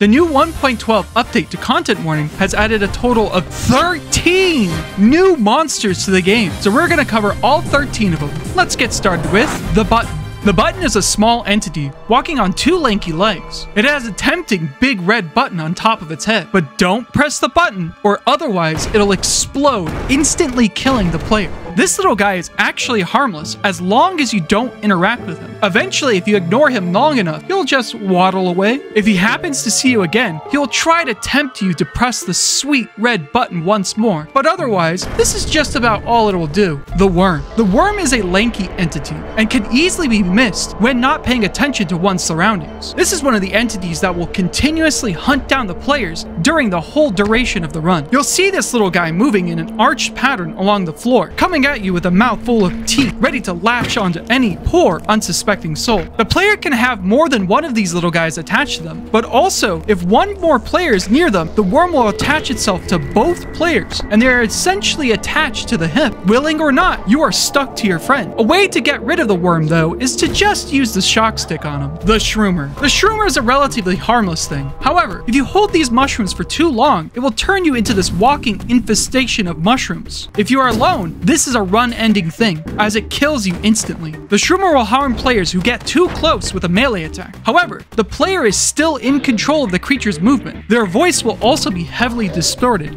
The new 1.12 update to content warning has added a total of 13 new monsters to the game. So we're going to cover all 13 of them. Let's get started with the button. The button is a small entity walking on 2 lanky legs. It has a tempting big red button on top of its head, but don't press the button or otherwise it'll explode, instantly killing the player. This little guy is actually harmless as long as you don't interact with him. Eventually, if you ignore him long enough, he'll just waddle away. If he happens to see you again, he'll try to tempt you to press the sweet red button once more. But otherwise, this is just about all it will do. The worm. The worm is a lanky entity and can easily be missed when not paying attention to one's surroundings. This is one of the entities that will continuously hunt down the players during the whole duration of the run. You'll see this little guy moving in an arched pattern along the floor, coming at you with a mouth full of teeth, ready to latch onto any poor, unsuspecting soul. The player can have more than one of these little guys attached to them, but also, if one more player is near them, the worm will attach itself to both players, and they are essentially attached to the hip. Willing or not, you are stuck to your friend. A way to get rid of the worm, though, is to just use the shock stick on him. The Shroomer. The Shroomer is a relatively harmless thing. However, if you hold these mushrooms for too long, it will turn you into this walking infestation of mushrooms. If you are alone, this is a run-ending thing, as it kills you instantly. The Shroomer will harm players who get too close with a melee attack. However, the player is still in control of the creature's movement. Their voice will also be heavily distorted,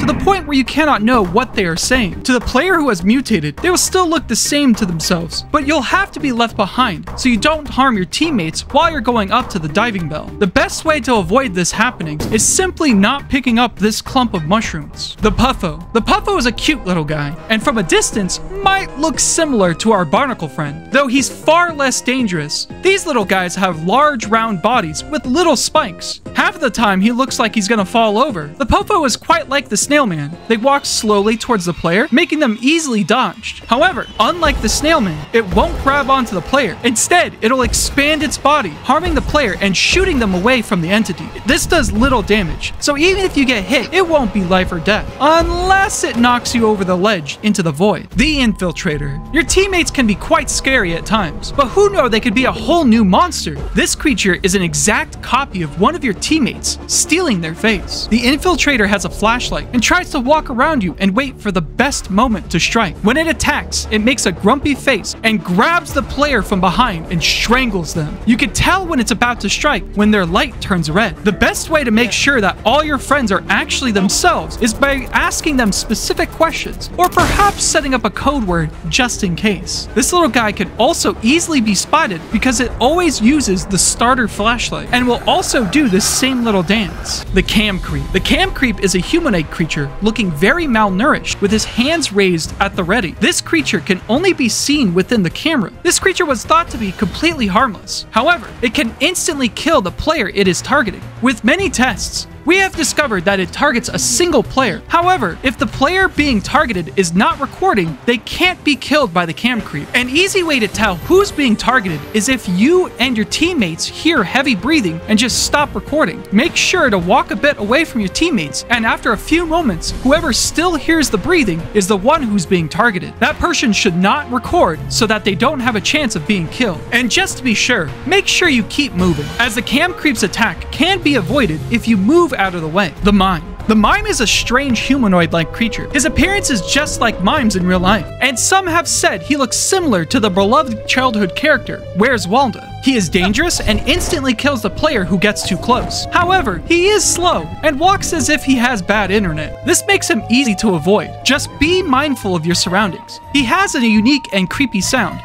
to the point where you cannot know what they are saying. To the player who has mutated, they will still look the same to themselves, but you'll have to be left behind so you don't harm your teammates while you're going up to the diving bell. The best way to avoid this happening is simply not picking up this clump of mushrooms. The Puffo. The Puffo is a cute little guy, and from a distance might look similar to our barnacle friend, though he's far less dangerous. These little guys have large round bodies with little spikes. Half of the time he looks like he's gonna fall over. The Puffo is quite like the Snail Man. They walk slowly towards the player, making them easily dodged. However, unlike the Snail Man, it won't grab onto the player. Instead, it'll expand its body, harming the player and shooting them away from the entity. This does little damage, so even if you get hit, it won't be life or death, unless it knocks you over the ledge into the void. The Infiltrator. Your teammates can be quite scary at times, but who knows, they could be a whole new monster. This creature is an exact copy of one of your teammates, stealing their face. The Infiltrator has a flashlight and tries to walk around you and wait for the best moment to strike. When it attacks, it makes a grumpy face and grabs the player from behind and strangles them. You can tell when it's about to strike when their light turns red. The best way to make sure that all your friends are actually themselves is by asking them specific questions, or perhaps setting up a code word just in case. This little guy can also easily be spotted because it always uses the starter flashlight and will also do this same little dance. The Cam Creep. The Cam Creep is a humanoid creature looking very malnourished with his hands raised at the ready. This creature can only be seen within the camera. This creature was thought to be completely harmless. However, it can instantly kill the player it is targeting. With many tests, we have discovered that it targets a single player. However, if the player being targeted is not recording, they can't be killed by the Cam Creep. An easy way to tell who's being targeted is if you and your teammates hear heavy breathing and just stop recording. Make sure to walk a bit away from your teammates, and after a few moments, whoever still hears the breathing is the one who's being targeted. That person should not record so that they don't have a chance of being killed. And just to be sure, make sure you keep moving, as the Cam Creep's attack can be avoided if you move out of the way. The Mime. The Mime is a strange humanoid-like creature. His appearance is just like Mime's in real life, and some have said he looks similar to the beloved childhood character, Where's Waldo? He is dangerous and instantly kills the player who gets too close. However, he is slow and walks as if he has bad internet. This makes him easy to avoid. Just be mindful of your surroundings. He has a unique and creepy sound.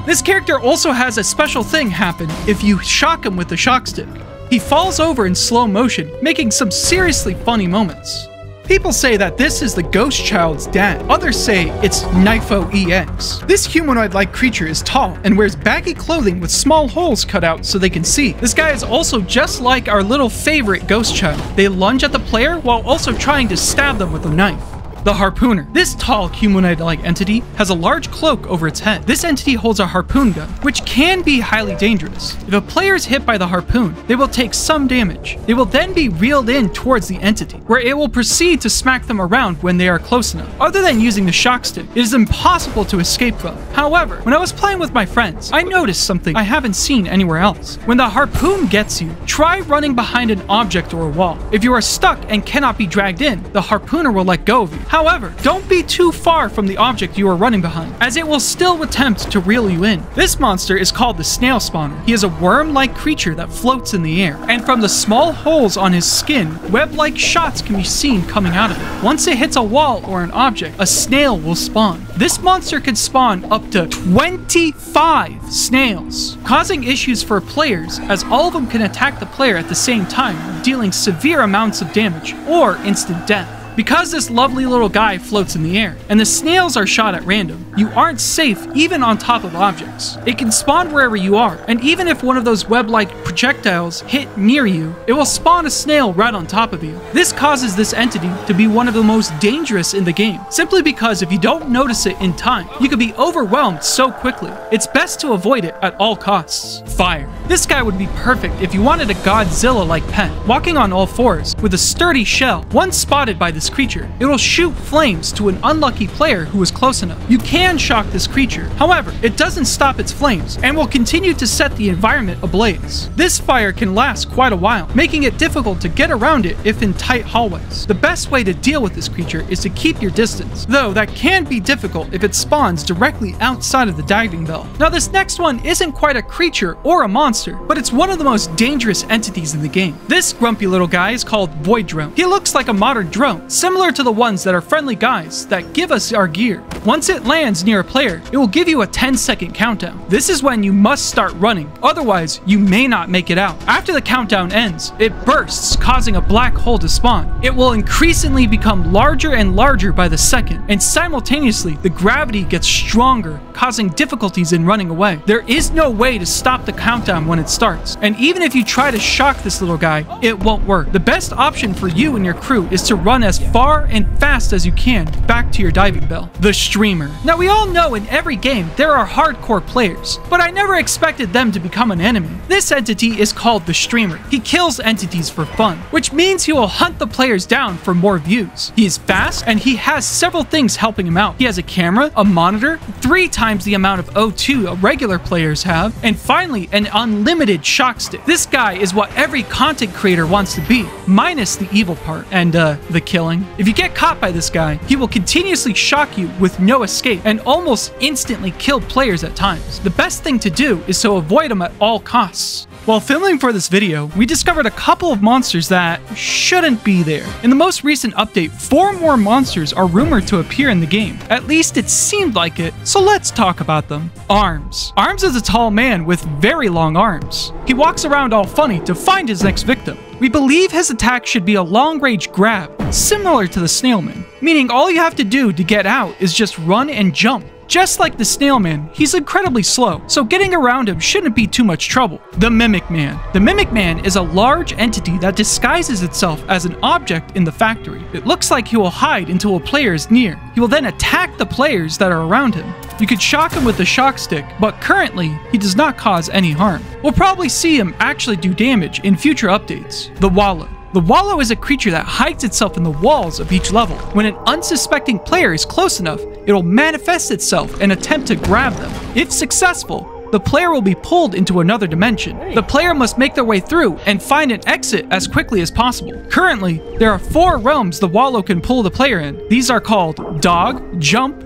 This character also has a special thing happen if you shock him with the shock stick. He falls over in slow motion, making some seriously funny moments. People say that this is the ghost child's dad. Others say it's Knifo EX. This humanoid-like creature is tall and wears baggy clothing with small holes cut out so they can see. This guy is also just like our little favorite ghost child. They lunge at the player while also trying to stab them with a knife. The Harpooner. This tall humanoid-like entity has a large cloak over its head. This entity holds a harpoon gun, which can be highly dangerous. If a player is hit by the harpoon, they will take some damage. They will then be reeled in towards the entity, where it will proceed to smack them around when they are close enough. Other than using the shock stick, it is impossible to escape from. However, when I was playing with my friends, I noticed something I haven't seen anywhere else. When the harpoon gets you, try running behind an object or a wall. If you are stuck and cannot be dragged in, the harpooner will let go of you. However, don't be too far from the object you are running behind, as it will still attempt to reel you in. This monster is called the Snail Spawner. He is a worm-like creature that floats in the air, and from the small holes on his skin, web-like shots can be seen coming out of it. Once it hits a wall or an object, a snail will spawn. This monster can spawn up to 25 snails, causing issues for players as all of them can attack the player at the same time, dealing severe amounts of damage or instant death. Because this lovely little guy floats in the air, and the snails are shot at random, you aren't safe even on top of objects. It can spawn wherever you are, and even if one of those web-like projectiles hit near you, it will spawn a snail right on top of you. This causes this entity to be one of the most dangerous in the game, simply because if you don't notice it in time, you could be overwhelmed so quickly. It's best to avoid it at all costs. Fire. This guy would be perfect if you wanted a Godzilla-like pet, walking on all fours with a sturdy shell. Once spotted by this creature, it will shoot flames to an unlucky player who is close enough. You can shock this creature, however, it doesn't stop its flames and will continue to set the environment ablaze. This fire can last quite a while, making it difficult to get around it if in tight hallways. The best way to deal with this creature is to keep your distance, though that can be difficult if it spawns directly outside of the diving bell. Now this next one isn't quite a creature or a monster, but it's one of the most dangerous entities in the game. This grumpy little guy is called Void Drone. He looks like a modern drone, similar to the ones that are friendly guys that give us our gear. Once it lands near a player, it will give you a 10-second countdown. This is when you must start running, otherwise you may not make it out. After the countdown ends, it bursts, causing a black hole to spawn. It will increasingly become larger and larger by the second, and simultaneously the gravity gets stronger, causing difficulties in running away. There is no way to stop the countdown when it starts, and even if you try to shock this little guy, it won't work. The best option for you and your crew is to run as far and fast as you can back to your diving bell. The Streamer. Now we all know in every game there are hardcore players, but I never expected them to become an enemy. This entity is called the Streamer. He kills entities for fun, which means he will hunt the players down for more views. He is fast, and he has several things helping him out. He has a camera, a monitor, 3 times the amount of O2 regular players have, and finally an unlimited shock stick. This guy is what every content creator wants to be, minus the evil part and the killing. If you get caught by this guy, he will continuously shock you with no escape and almost instantly kill players at times. The best thing to do is to avoid him at all costs. While filming for this video, we discovered a couple of monsters that shouldn't be there. In the most recent update, 4 more monsters are rumored to appear in the game. At least it seemed like it, so let's talk about them. Arms. Arms is a tall man with very long arms. He walks around all funny to find his next victim. We believe his attack should be a long-range grab, similar to the Snailman, meaning all you have to do to get out is just run and jump. Just like the Snailman, he's incredibly slow, so getting around him shouldn't be too much trouble. The Mimic Man. The Mimic Man is a large entity that disguises itself as an object in the factory. It looks like he will hide until a player is near. He will then attack the players that are around him. You could shock him with the shock stick, but currently, he does not cause any harm. We'll probably see him actually do damage in future updates. The Wallo. The Wallo is a creature that hides itself in the walls of each level. When an unsuspecting player is close enough, it'll manifest itself and attempt to grab them. If successful, the player will be pulled into another dimension. The player must make their way through and find an exit as quickly as possible. Currently, there are 4 realms the Wallo can pull the player in. These are called Dog, Jump,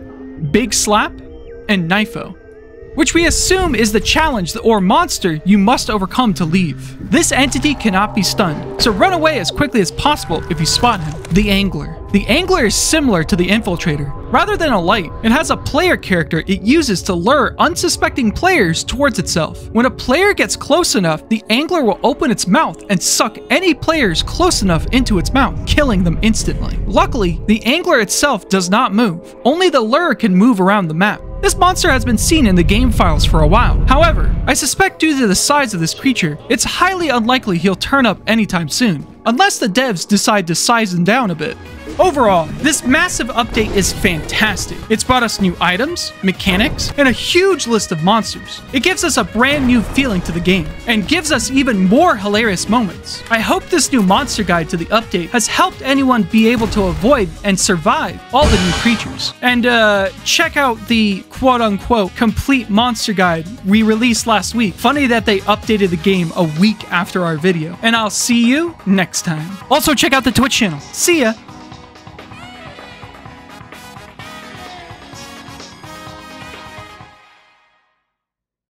Big Slap, and Knifo, which we assume is the challenge or monster you must overcome to leave. This entity cannot be stunned, so run away as quickly as possible if you spot him. The Angler. The Angler is similar to the Infiltrator. Rather than a light, it has a player character it uses to lure unsuspecting players towards itself. When a player gets close enough, the Angler will open its mouth and suck any players close enough into its mouth, killing them instantly. Luckily, the Angler itself does not move. Only the lure can move around the map. This monster has been seen in the game files for a while. However, I suspect due to the size of this creature, it's highly unlikely he'll turn up anytime soon, unless the devs decide to size him down a bit. Overall, this massive update is fantastic. It's brought us new items, mechanics, and a huge list of monsters. It gives us a brand new feeling to the game, and gives us even more hilarious moments. I hope this new monster guide to the update has helped anyone be able to avoid and survive all the new creatures. And check out the quote-unquote complete monster guide we released last week. Funny that they updated the game a week after our video. And I'll see you next time. Also check out the Twitch channel. See ya!